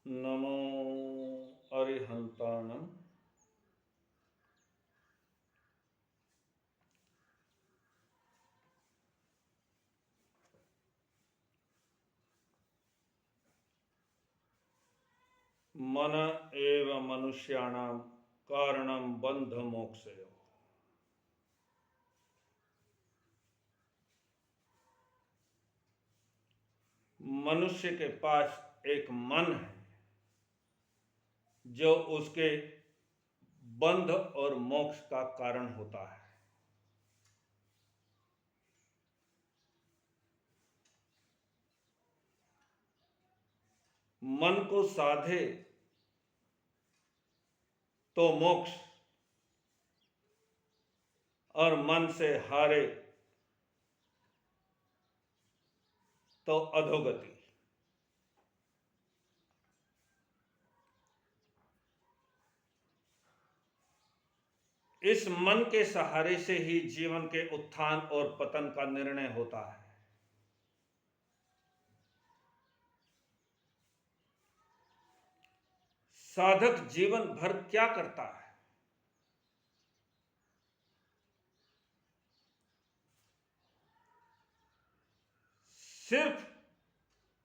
नमो अरिहंताणं। मन एव मनुष्याणां कारणं बंध मोक्षयोः। मनुष्य के पास एक मन है जो उसके बंध और मोक्ष का कारण होता है। मन को साधे तो मोक्ष और मन से हारे तो अधोगति। इस मन के सहारे से ही जीवन के उत्थान और पतन का निर्णय होता है। साधक जीवन भर क्या करता है? सिर्फ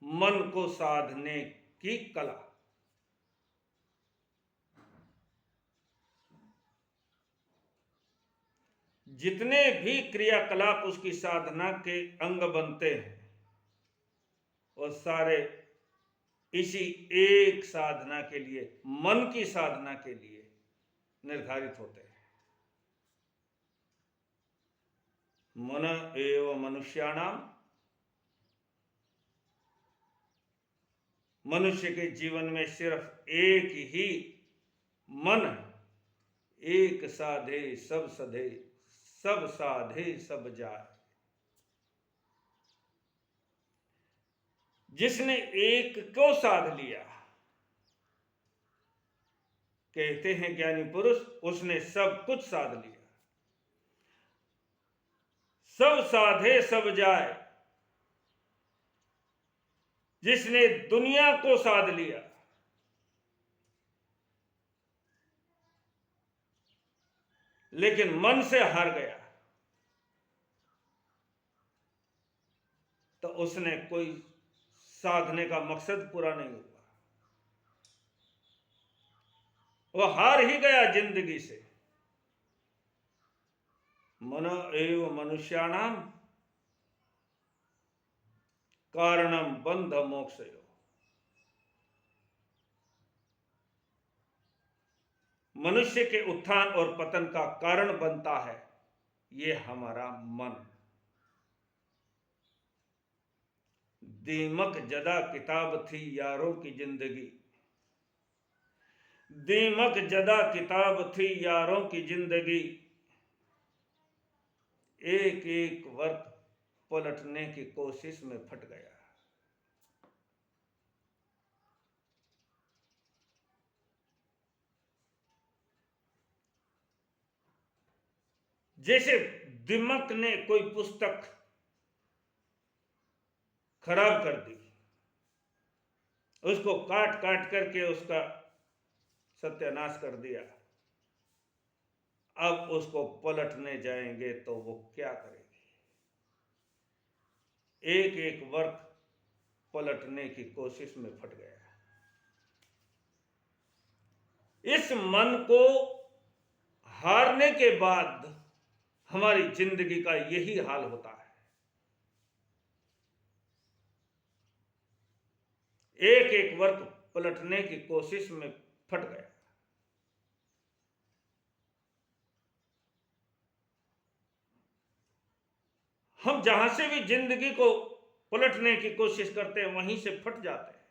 मन को साधने की कला। जितने भी क्रियाकलाप उसकी साधना के अंग बनते हैं वो सारे इसी एक साधना के लिए, मन की साधना के लिए निर्धारित होते हैं। मन एव मनुष्याणाम। मनुष्य के जीवन में सिर्फ एक ही मन है। एक साधे सब सधे, सब साधे सब जाए। जिसने एक को साध लिया, कहते हैं ज्ञानी पुरुष, उसने सब कुछ साध लिया। सब साधे सब जाए। जिसने दुनिया को साध लिया, लेकिन मन से हार गया, तो उसने कोई साधने का मकसद पूरा नहीं हुआ। वह हार ही गया जिंदगी से। मन एव मनुष्याणाम कारणम बंध मोक्षयो। मनुष्य के उत्थान और पतन का कारण बनता है ये हमारा मन। दीमक जदा किताब थी यारों की जिंदगी। दीमक जदा किताब थी यारों की जिंदगी। एक एक वर्क पलटने की कोशिश में फट गया। जैसे दिमक ने कोई पुस्तक खराब कर दी, उसको काट काट करके उसका सत्यानाश कर दिया। अब उसको पलटने जाएंगे तो वो क्या करेगी? एक एक वर्क पलटने की कोशिश में फट गया। इस मन को हारने के बाद हमारी जिंदगी का यही हाल होता है। एक एक वर्क पलटने की कोशिश में फट गया। हम जहां से भी जिंदगी को पलटने की कोशिश करते हैं वहीं से फट जाते हैं।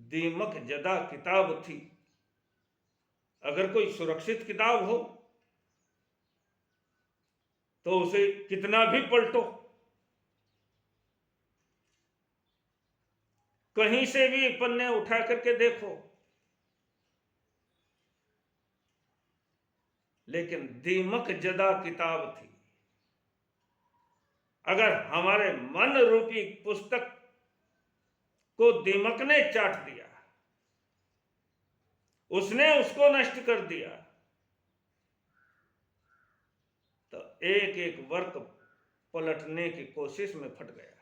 दीमक जदा किताब थी। अगर कोई सुरक्षित किताब हो तो उसे कितना भी पलटो, कहीं से भी पन्ने उठा करके देखो, लेकिन दीमक जदा किताब थी। अगर हमारे मन रूपी पुस्तक को दीमक ने चाट दिया, उसने उसको नष्ट कर दिया, तो एक एक वर्क पलटने की कोशिश में फट गया।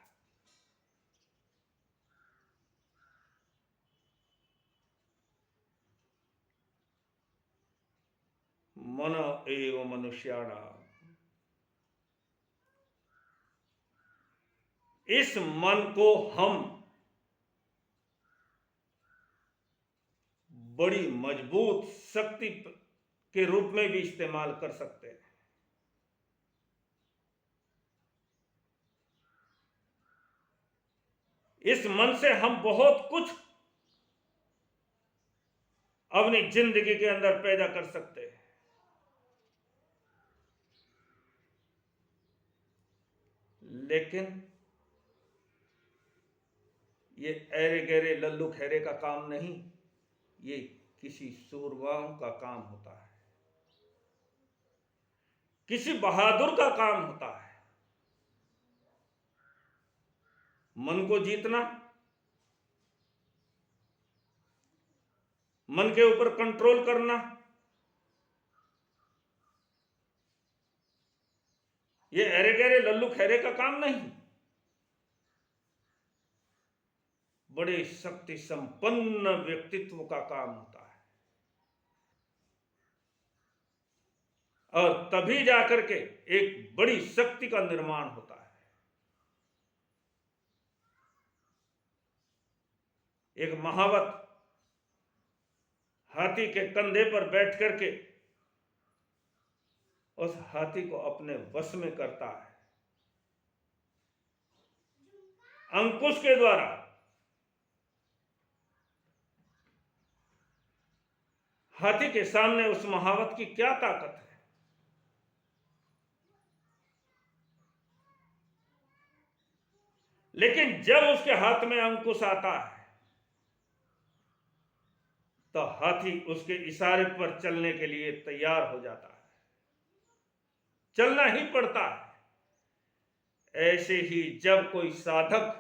मनो एव मनुष्याणाम, इस मन को हम बड़ी मजबूत शक्ति के रूप में भी इस्तेमाल कर सकते हैं। इस मन से हम बहुत कुछ अपनी जिंदगी के अंदर पैदा कर सकते हैं। लेकिन ये ऐरे गहरे लल्लू खैरे का काम नहीं, ये किसी सूरवाओं का काम होता है, किसी बहादुर का काम होता है। मन को जीतना, मन के ऊपर कंट्रोल करना, ये ऐरे गहरे लल्लू खैरे का काम नहीं, बड़े शक्ति संपन्न व्यक्तित्व का काम होता है। और तभी जाकर के एक बड़ी शक्ति का निर्माण होता है। एक महावत हाथी के कंधे पर बैठ करके उस हाथी को अपने वश में करता है, अंकुश के द्वारा। हाथी के सामने उस महावत की क्या ताकत है? लेकिन जब उसके हाथ में अंकुश आता है तो हाथी उसके इशारे पर चलने के लिए तैयार हो जाता है, चलना ही पड़ता है। ऐसे ही जब कोई साधक,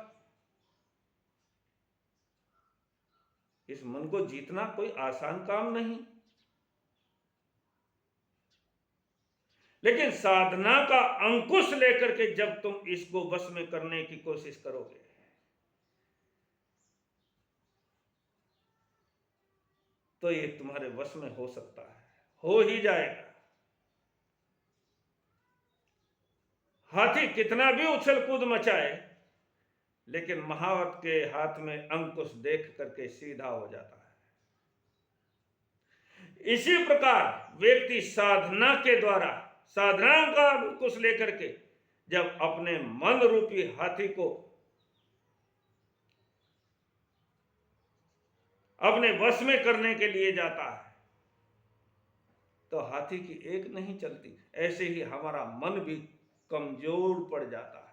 इस मन को जीतना कोई आसान काम नहीं, लेकिन साधना का अंकुश लेकर के जब तुम इसको वश में करने की कोशिश करोगे तो ये तुम्हारे वश में हो सकता है, हो ही जाएगा। हाथी कितना भी उछल कूद मचाए, लेकिन महावत के हाथ में अंकुश देख करके सीधा हो जाता है। इसी प्रकार व्यक्ति साधना के द्वारा, साधना का अंकुश लेकर के जब अपने मन रूपी हाथी को अपने वश में करने के लिए जाता है तो हाथी की एक नहीं चलती। ऐसे ही हमारा मन भी कमजोर पड़ जाता है।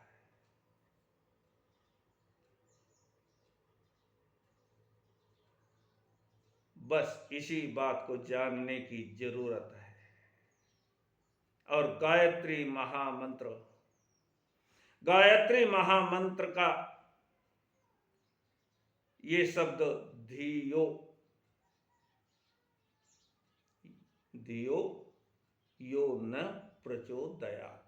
बस इसी बात को जानने की जरूरत है। और गायत्री महामंत्र, गायत्री महामंत्र का ये शब्द धियो, धियो यो न प्रचोदयात्,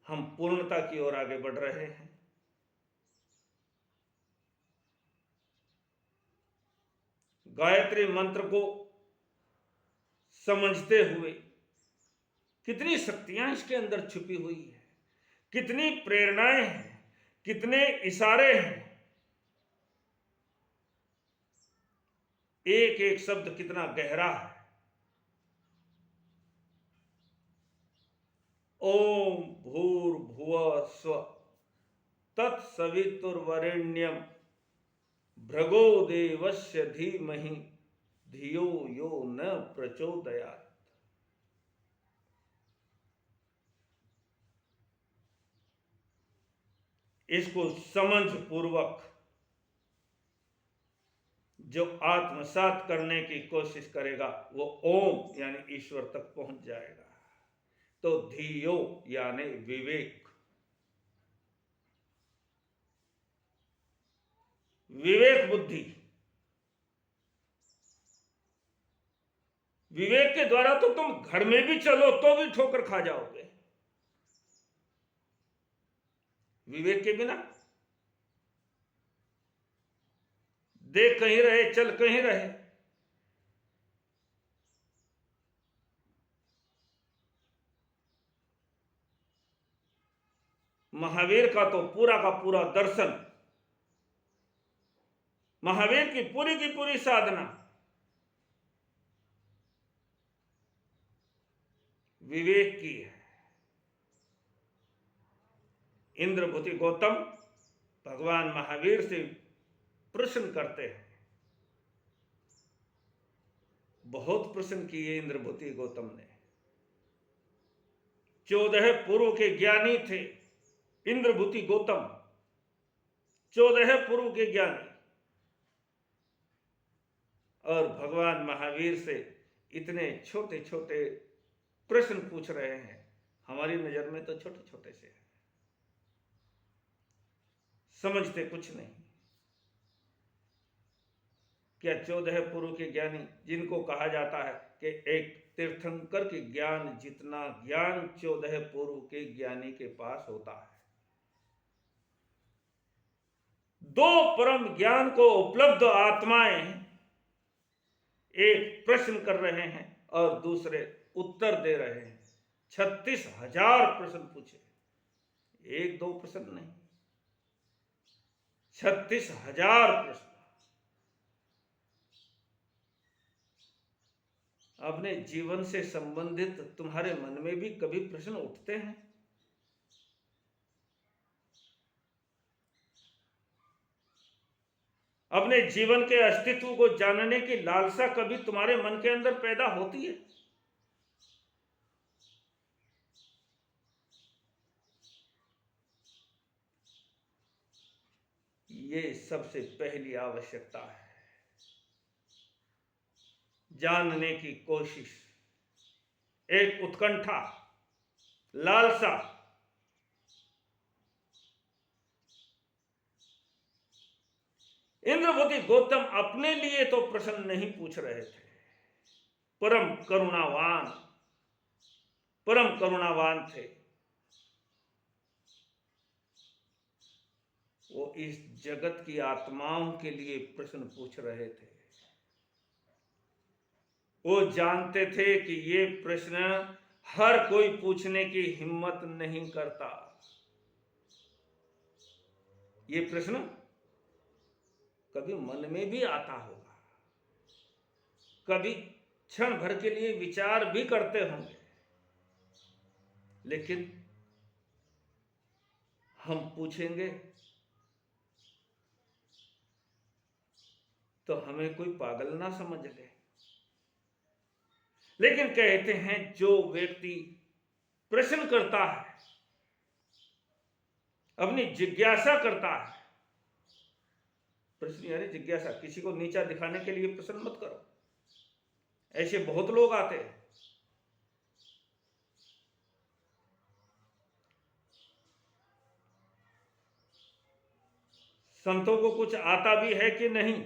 हम पूर्णता की ओर आगे बढ़ रहे हैं। गायत्री मंत्र को समझते हुए कितनी शक्तियां इसके अंदर छुपी हुई है, कितनी प्रेरणाएं हैं, कितने इशारे हैं, एक एक शब्द कितना गहरा है। ओम भूर्भुवः स्वः तत्सवितुर्वरेण्यं भृगो देवस्य धीमहि धियो यो न प्रचोदयात्। इसको समझ पूर्वक जो आत्मसात करने की कोशिश करेगा वो ओम यानी ईश्वर तक पहुंच जाएगा। तो धियो यानी विवेक, विवेक बुद्धि, विवेक के द्वारा तो तुम घर में भी चलो तो भी ठोकर खा जाओगे। विवेक के बिना देख कहीं रहे, चल कहीं रहे। महावीर का तो पूरा का पूरा दर्शन, महावीर की पूरी साधना विवेक की है। इंद्रभूति गौतम भगवान महावीर से प्रश्न करते हैं, बहुत प्रश्न किए इंद्रभूति गौतम ने। 14 पुरु के ज्ञानी थे इंद्रभूति गौतम, 14 पुरु के ज्ञानी, और भगवान महावीर से इतने छोटे छोटे प्रश्न पूछ रहे हैं। हमारी नजर में तो छोटे छोटे से हैं, समझते कुछ नहीं। क्या 14 पुरु के ज्ञानी, जिनको कहा जाता है कि एक तीर्थंकर के ज्ञान जितना ज्ञान 14 पुरु के ज्ञानी के पास होता है। दो परम ज्ञान को उपलब्ध आत्माएं एक प्रश्न कर रहे हैं और दूसरे उत्तर दे रहे हैं। 36,000 प्रश्न पूछे, एक दो प्रश्न नहीं, 36,000 प्रश्न। अपने जीवन से संबंधित तुम्हारे मन में भी कभी प्रश्न उठते हैं? अपने जीवन के अस्तित्व को जानने की लालसा कभी तुम्हारे मन के अंदर पैदा होती है? ये सबसे पहली आवश्यकता है, जानने की कोशिश, एक उत्कंठा, लालसा। इंद्रभूति गौतम अपने लिए तो प्रश्न नहीं पूछ रहे थे। परम करुणावान थे वो, इस जगत की आत्माओं के लिए प्रश्न पूछ रहे थे। वो जानते थे कि ये प्रश्न हर कोई पूछने की हिम्मत नहीं करता। ये प्रश्न कभी मन में भी आता होगा, कभी क्षण भर के लिए विचार भी करते होंगे, लेकिन हम पूछेंगे तो हमें कोई पागल ना समझ ले। लेकिन कहते हैं जो व्यक्ति प्रश्न करता है, अपनी जिज्ञासा करता है, प्रश्न यानी जिज्ञासा, किसी को नीचा दिखाने के लिए प्रश्न मत करो, ऐसे बहुत लोग आते हैं। संतों को कुछ आता भी है कि नहीं,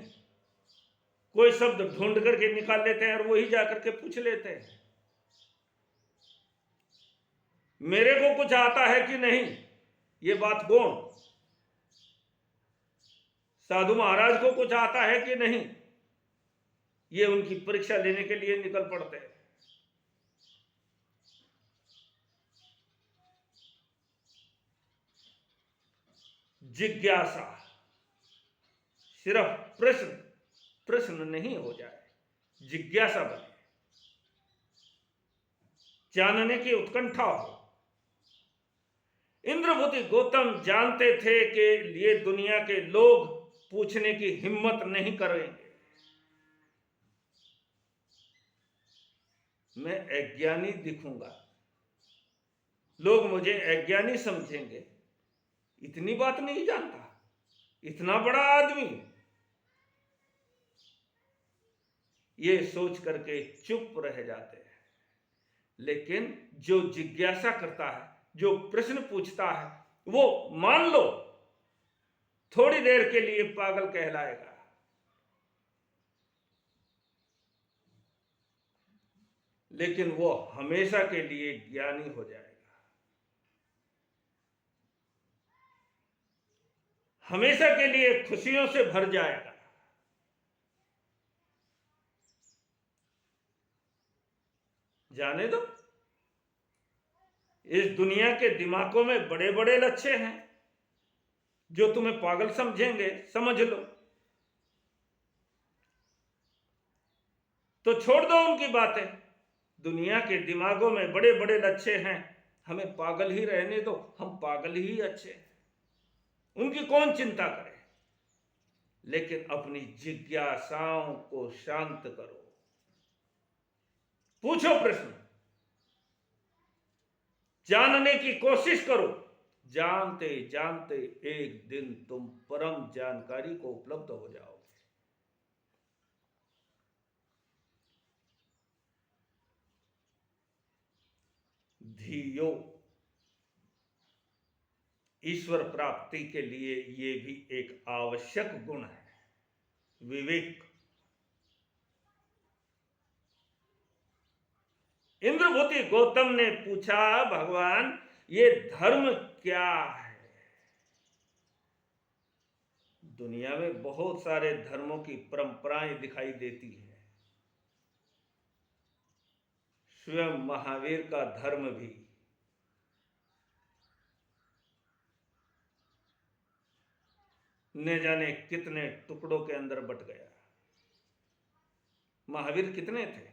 कोई शब्द ढूंढ करके निकाल लेते हैं और वही जाकर के पूछ लेते हैं। मेरे को कुछ आता है कि नहीं, ये बात कौन? साधु महाराज को कुछ आता है कि नहीं, ये उनकी परीक्षा लेने के लिए निकल पड़ते हैं। जिज्ञासा, सिर्फ प्रश्न नहीं हो जाए, जिज्ञासा बने, जानने की उत्कंठा हो। इंद्रभूति गौतम जानते थे कि ये दुनिया के लोग पूछने की हिम्मत नहीं करेंगे। मैं अज्ञानी दिखूंगा, लोग मुझे अज्ञानी समझेंगे, इतनी बात नहीं जानता, इतना बड़ा आदमी, ये सोच करके चुप रह जाते हैं। लेकिन जो जिज्ञासा करता है, जो प्रश्न पूछता है, वो मान लो थोड़ी देर के लिए पागल कहलाएगा, लेकिन वो हमेशा के लिए ज्ञानी हो जाएगा, हमेशा के लिए खुशियों से भर जाएगा। जाने दो, इस दुनिया के दिमागों में बड़े बड़े लक्ष्य हैं, जो तुम्हें पागल समझेंगे, समझ लो, तो छोड़ दो उनकी बातें। दुनिया के दिमागों में बड़े बड़े लक्ष्य हैं, हमें पागल ही रहने दो, हम पागल ही अच्छे हैं, उनकी कौन चिंता करे। लेकिन अपनी जिज्ञासाओं को शांत करो, पूछो प्रश्न, जानने की कोशिश करो। जानते जानते एक दिन तुम परम जानकारी को उपलब्ध हो जाओगे। धियो, ईश्वर प्राप्ति के लिए ये भी एक आवश्यक गुण है, विवेक। इंद्रभूति गौतम ने पूछा, भगवान ये धर्म क्या है? दुनिया में बहुत सारे धर्मों की परंपराएं दिखाई देती है, स्वयं महावीर का धर्म भी न जाने कितने टुकड़ों के अंदर बट गया। महावीर कितने थे?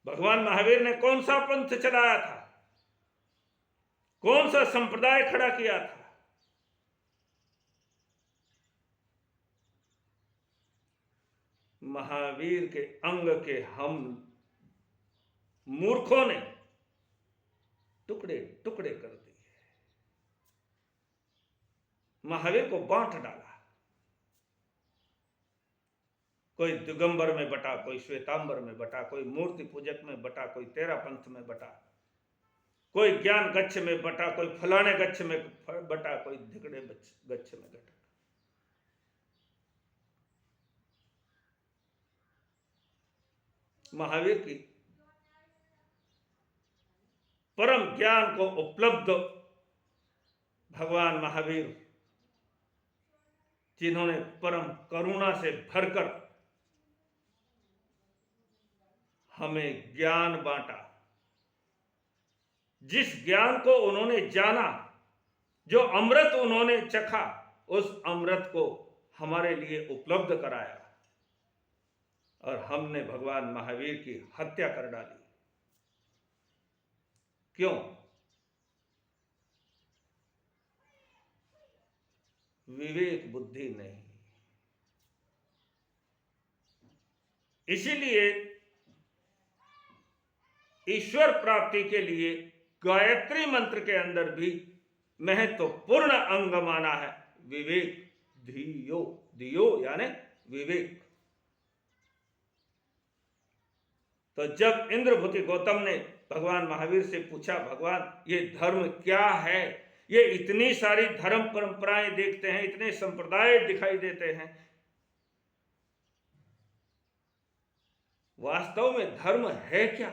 भगवान महावीर ने कौन सा पंथ चलाया था? कौन सा संप्रदाय खड़ा किया था? महावीर के अंग के हम मूर्खों ने टुकड़े टुकड़े कर दिए, महावीर को बांट डाला। कोई दिगंबर में बटा, कोई श्वेतांबर में बटा, कोई मूर्ति पूजक में बटा, कोई तेरा पंथ में बटा, कोई ज्ञान गच्छ में बटा, कोई फलाने गच्छ में बटा, कोई धिकड़े गच्छ में बटा। महावीर की परम ज्ञान को उपलब्ध भगवान महावीर, जिन्होंने परम करुणा से भरकर हमें ज्ञान बांटा, जिस ज्ञान को उन्होंने जाना, जो अमृत उन्होंने चखा, उस अमृत को हमारे लिए उपलब्ध कराया, और हमने भगवान महावीर की हत्या कर डाली। क्यों? विवेक बुद्धि नहीं। इसीलिए ईश्वर प्राप्ति के लिए गायत्री मंत्र के अंदर भी महत्वपूर्ण अंग माना है विवेक। धियो, धियो यानी विवेक। तो जब इंद्रभूति गौतम ने भगवान महावीर से पूछा, भगवान ये धर्म क्या है? ये इतनी सारी धर्म परंपराएं देखते हैं, इतने संप्रदाय दिखाई देते हैं, वास्तव में धर्म है क्या?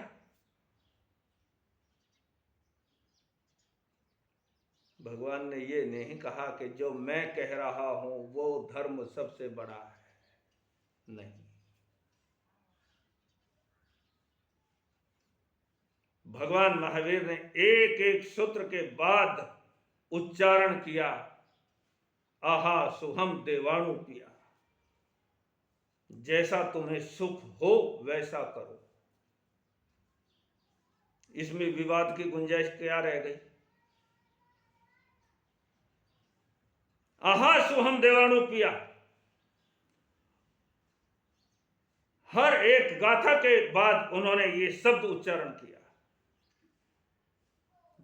भगवान ने ये नहीं कहा कि जो मैं कह रहा हूं वो धर्म सबसे बड़ा है, नहीं। भगवान महावीर ने एक एक सूत्र के बाद उच्चारण किया, आहा सुहम देवाणु पिया, जैसा तुम्हें सुख हो वैसा करो। इसमें विवाद की गुंजाइश क्या रह गई? आहा सुहम देवाणु पिया, हर एक गाथा के बाद उन्होंने ये शब्द उच्चारण किया,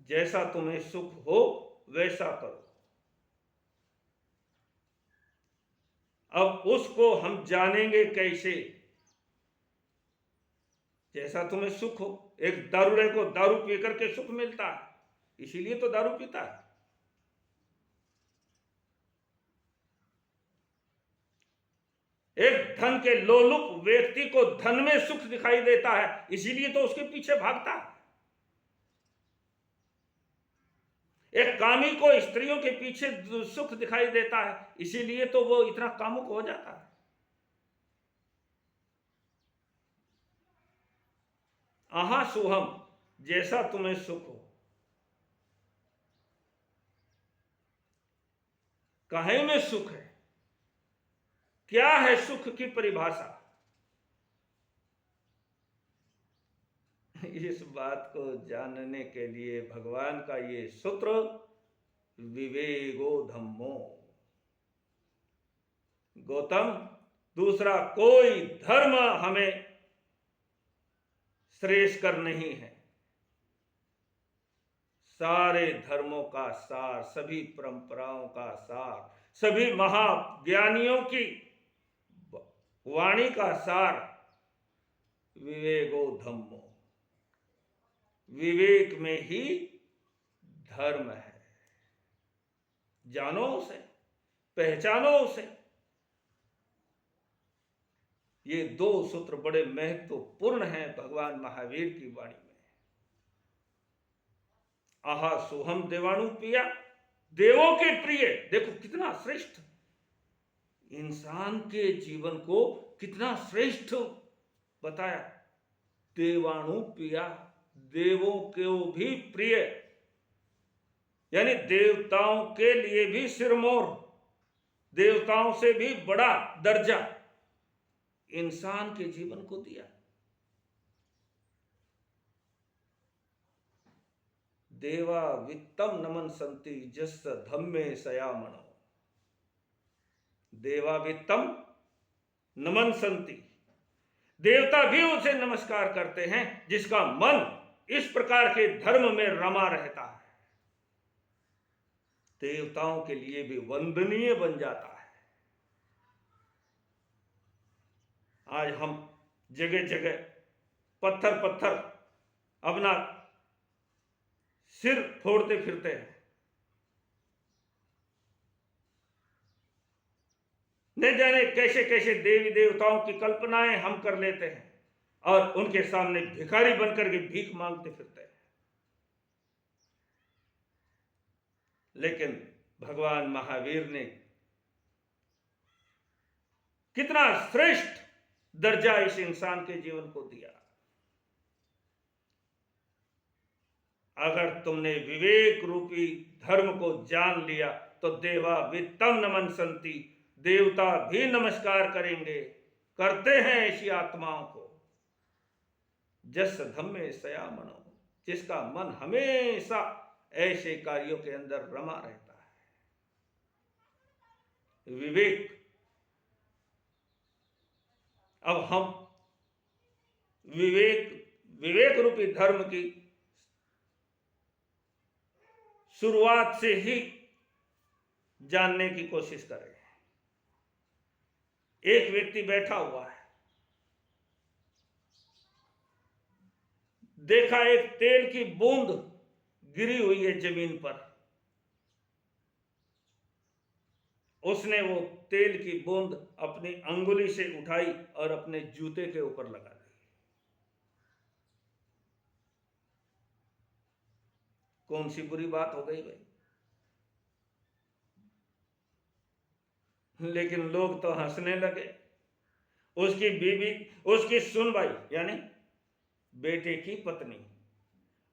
जैसा तुम्हें सुख हो वैसा करो। अब उसको हम जानेंगे कैसे? जैसा तुम्हें सुख हो, एक दारूड़े को दारू पी करके सुख मिलता है, इसीलिए तो दारू पीता है। एक धन के लोलुप व्यक्ति को धन में सुख दिखाई देता है, इसीलिए तो उसके पीछे भागता है। एक कामी को स्त्रियों के पीछे सुख दिखाई देता है, इसीलिए तो वो इतना कामुक हो जाता है। आहा सुहम, जैसा तुम्हें सुख हो। काहे में सुख है? क्या है सुख की परिभाषा? इस बात को जानने के लिए भगवान का ये सूत्र, विवेको धम्मो। गौतम, दूसरा कोई धर्म हमें श्रेष्ठकर नहीं है। सारे धर्मों का सार, सभी परंपराओं का सार, सभी महाज्ञानियों की वाणी का सार विवेको धम्मो। विवेक में ही धर्म है। जानो उसे, पहचानो उसे। ये दो सूत्र बड़े महत्वपूर्ण हैं भगवान महावीर की वाणी में। आहा सोहम देवाणु पिया, देवों के प्रिय। देखो कितना श्रेष्ठ, इंसान के जीवन को कितना श्रेष्ठ बताया। देवाणु पिया, देवों को भी प्रिय, यानी देवताओं के लिए भी सिरमौर, देवताओं से भी बड़ा दर्जा इंसान के जीवन को दिया। देवा वित्तम नमन संति जस धम्मे सयामणो। देवा वित्तम नमन संति, देवता भी उसे नमस्कार करते हैं जिसका मन इस प्रकार के धर्म में रमा रहता है। देवताओं के लिए भी वंदनीय बन जाता है। आज हम जगह जगह पत्थर पत्थर अपना सिर फोड़ते फिरते हैं। न जाने कैसे कैसे देवी देवताओं की कल्पनाएं हम कर लेते हैं और उनके सामने भिखारी बनकर के भीख मांगते फिरते हैं। लेकिन भगवान महावीर ने कितना श्रेष्ठ दर्जा इस इंसान के जीवन को दिया। अगर तुमने विवेक रूपी धर्म को जान लिया तो देवा वित्तम नमन संति, देवता भी नमस्कार करेंगे, करते हैं ऐसी आत्माओं को। जस धम्मे सयामणो, जिसका मन हमेशा ऐसे कार्यों के अंदर रमा रहता है। विवेक, अब हम विवेक रूपी धर्म की शुरुआत से ही जानने की कोशिश करें। एक व्यक्ति बैठा हुआ है, देखा एक तेल की बूंद गिरी हुई है जमीन पर। उसने वो तेल की बूंद अपनी अंगुली से उठाई और अपने जूते के ऊपर लगा दी। कौन सी बुरी बात हो गई भाई? लेकिन लोग तो हंसने लगे। उसकी बीवी, उसकी सुनवाई यानी बेटे की पत्नी,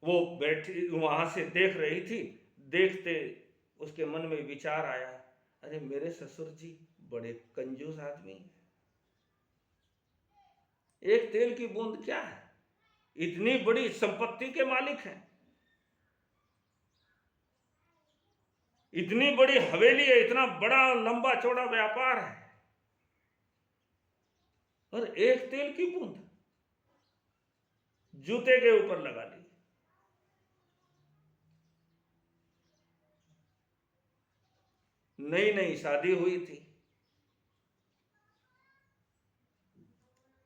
वो बैठी वहां से देख रही थी। देखते उसके मन में विचार आया, अरे मेरे ससुर जी बड़े कंजूस आदमी हैं। एक तेल की बूंद क्या है, इतनी बड़ी संपत्ति के मालिक हैं, इतनी बड़ी हवेली है, इतना बड़ा लंबा चौड़ा व्यापार है, और एक तेल की बूंद जूते के ऊपर लगा ली। नई नई शादी हुई थी,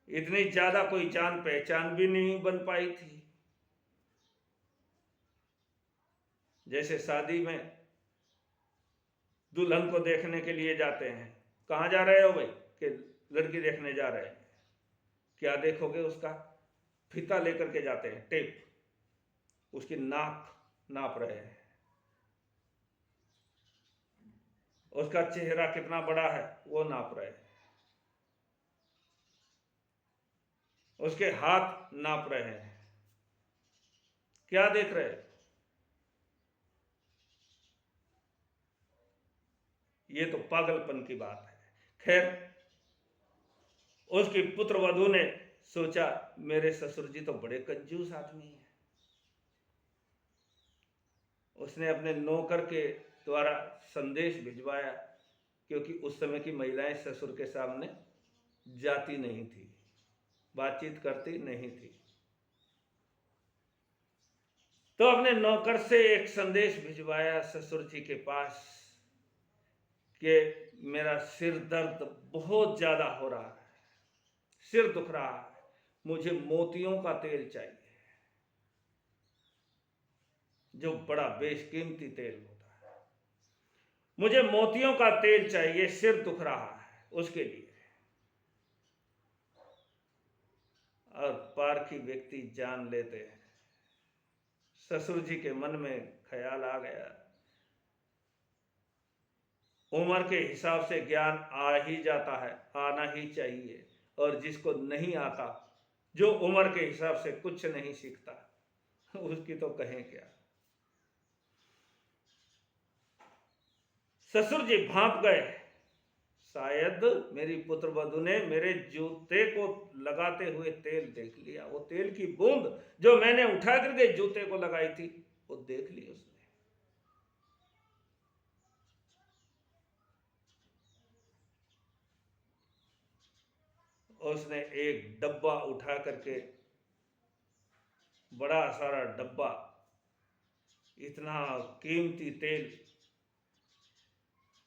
इतनी ज्यादा कोई जान पहचान भी नहीं बन पाई थी। जैसे शादी में दुल्हन को देखने के लिए जाते हैं, कहाँ जा रहे हो भाई? कि लड़की देखने जा रहे हैं। क्या देखोगे? उसका फीता लेकर के जाते हैं, टेप, उसकी नाक नाप रहे हैं, उसका चेहरा कितना बड़ा है वो नाप रहे हैं, उसके हाथ नाप रहे हैं। क्या देख रहे हैं? ये तो पागलपन की बात है। खैर, उसकी पुत्र वधू ने सोचा मेरे ससुर जी तो बड़े कंजूस आदमी हैं। उसने अपने नौकर के द्वारा संदेश भिजवाया, क्योंकि उस समय की महिलाएं ससुर के सामने जाती नहीं थी, बातचीत करती नहीं थी। तो अपने नौकर से एक संदेश भिजवाया ससुर जी के पास कि मेरा सिर दर्द बहुत ज्यादा हो रहा है, सिर दुख रहा है, मुझे मोतियों का तेल चाहिए, जो बड़ा बेशकीमती तेल होता है। मुझे मोतियों का तेल चाहिए, सिर दुख रहा है उसके लिए। और पारखी व्यक्ति जान लेते हैं, ससुर जी के मन में ख्याल आ गया, उम्र के हिसाब से ज्ञान आ ही जाता है, आना ही चाहिए। और जिसको नहीं आता, जो उम्र के हिसाब से कुछ नहीं सीखता, उसकी तो कहें क्या। ससुर जी भांप गए, शायद मेरी पुत्र वधू ने मेरे जूते को लगाते हुए तेल देख लिया। वो तेल की बूंद जो मैंने उठा करके जूते को लगाई थी, वो देख ली उसने। उसने एक डब्बा उठा करके, बड़ा सारा डब्बा, इतना कीमती तेल,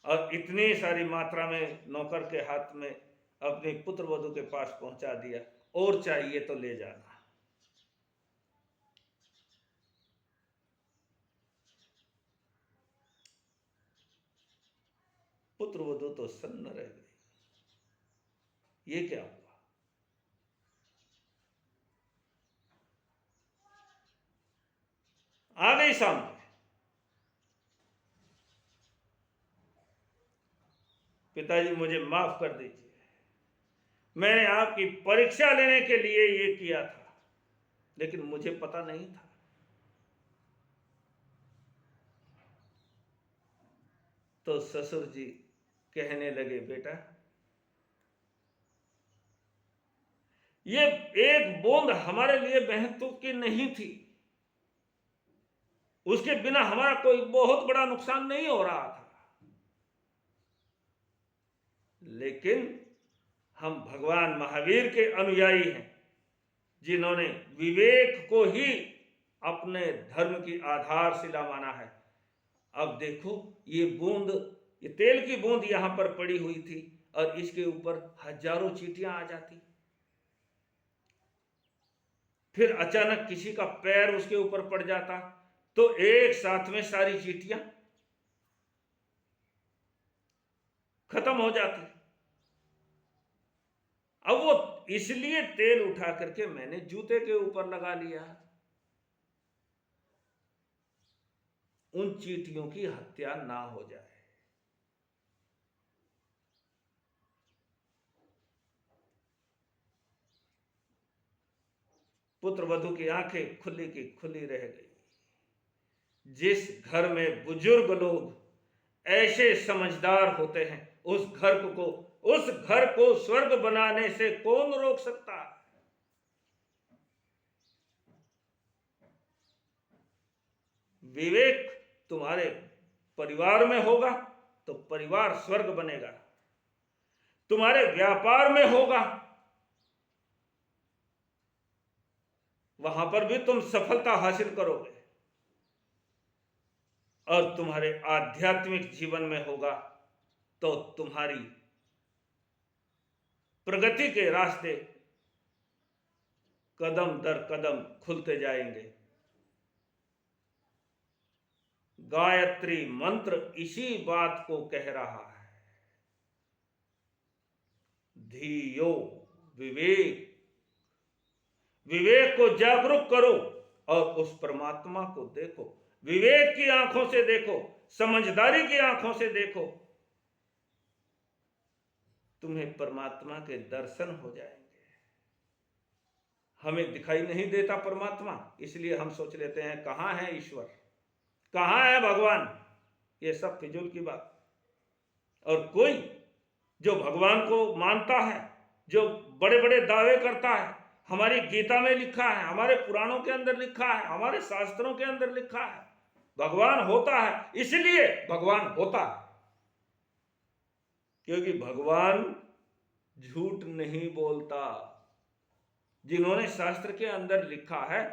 और इतनी सारी मात्रा में नौकर के हाथ में अपनी पुत्र वधू के पास पहुंचा दिया। और चाहिए तो ले जाना। पुत्र वधू तो सन्न रह गई, ये क्या हुआ? आ गई सामने, पिताजी मुझे माफ कर दीजिए, मैंने आपकी परीक्षा लेने के लिए ये किया था, लेकिन मुझे पता नहीं था। तो ससुर जी कहने लगे, बेटा, ये एक बूंद हमारे लिए महत्व की नहीं थी, उसके बिना हमारा कोई बहुत बड़ा नुकसान नहीं हो रहा था, लेकिन हम भगवान महावीर के अनुयायी हैं, जिन्होंने विवेक को ही अपने धर्म की आधारशिला माना है। अब देखो, ये बूंद, ये तेल की बूंद यहां पर पड़ी हुई थी, और इसके ऊपर हजारों चींटियां आ जाती, फिर अचानक किसी का पैर उसके ऊपर पड़ जाता, तो एक साथ में सारी चींटियां खत्म हो जाती। अब वो इसलिए तेल उठा करके मैंने जूते के ऊपर लगा लिया, उन चींटियों की हत्या ना हो जाए। पुत्र वधू की आंखें खुली की खुली रह गई। जिस घर में बुजुर्ग लोग ऐसे समझदार होते हैं, उस घर को स्वर्ग बनाने से कौन रोक सकता? विवेक तुम्हारे परिवार में होगा तो परिवार स्वर्ग बनेगा, तुम्हारे व्यापार में होगा, वहां पर भी तुम सफलता हासिल करोगे, और तुम्हारे आध्यात्मिक जीवन में होगा तो तुम्हारी प्रगति के रास्ते कदम दर कदम खुलते जाएंगे। गायत्री मंत्र इसी बात को कह रहा है। धियो, विवेक, विवेक को जागरूक करो और उस परमात्मा को देखो, विवेक की आंखों से देखो, समझदारी की आंखों से देखो, तुम्हें परमात्मा के दर्शन हो जाएंगे। हमें दिखाई नहीं देता परमात्मा, इसलिए हम सोच लेते हैं कहां है ईश्वर, कहां है भगवान। ये सब फिजूल की बात। और कोई जो भगवान को मानता है, जो बड़े बड़े दावे करता है, हमारी गीता में लिखा है, हमारे पुराणों के अंदर लिखा है, हमारे शास्त्रों के अंदर लिखा है, भगवान होता है, इसलिए भगवान होता है, क्योंकि भगवान झूठ नहीं बोलता। जिन्होंने शास्त्र के अंदर लिखा है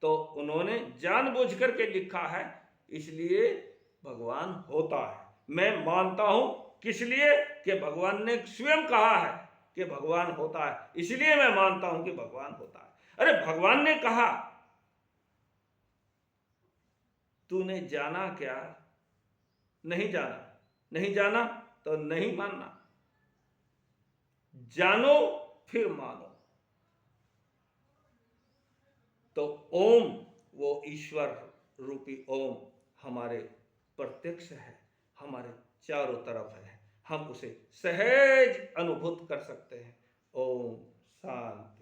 तो उन्होंने जानबूझ करके लिखा है, इसलिए भगवान होता है। मैं मानता हूं किस लिए कि भगवान ने स्वयं कहा है कि भगवान होता है, इसलिए मैं मानता हूं कि भगवान होता है। अरे भगवान ने कहा, तूने जाना क्या? नहीं जाना, नहीं जाना तो नहीं मानना, जानो फिर मानो। तो ओम, वो ईश्वर रूपी ओम हमारे प्रत्यक्ष है, हमारे चारों तरफ है, हम उसे सहज अनुभूत कर सकते हैं। ओम शांति।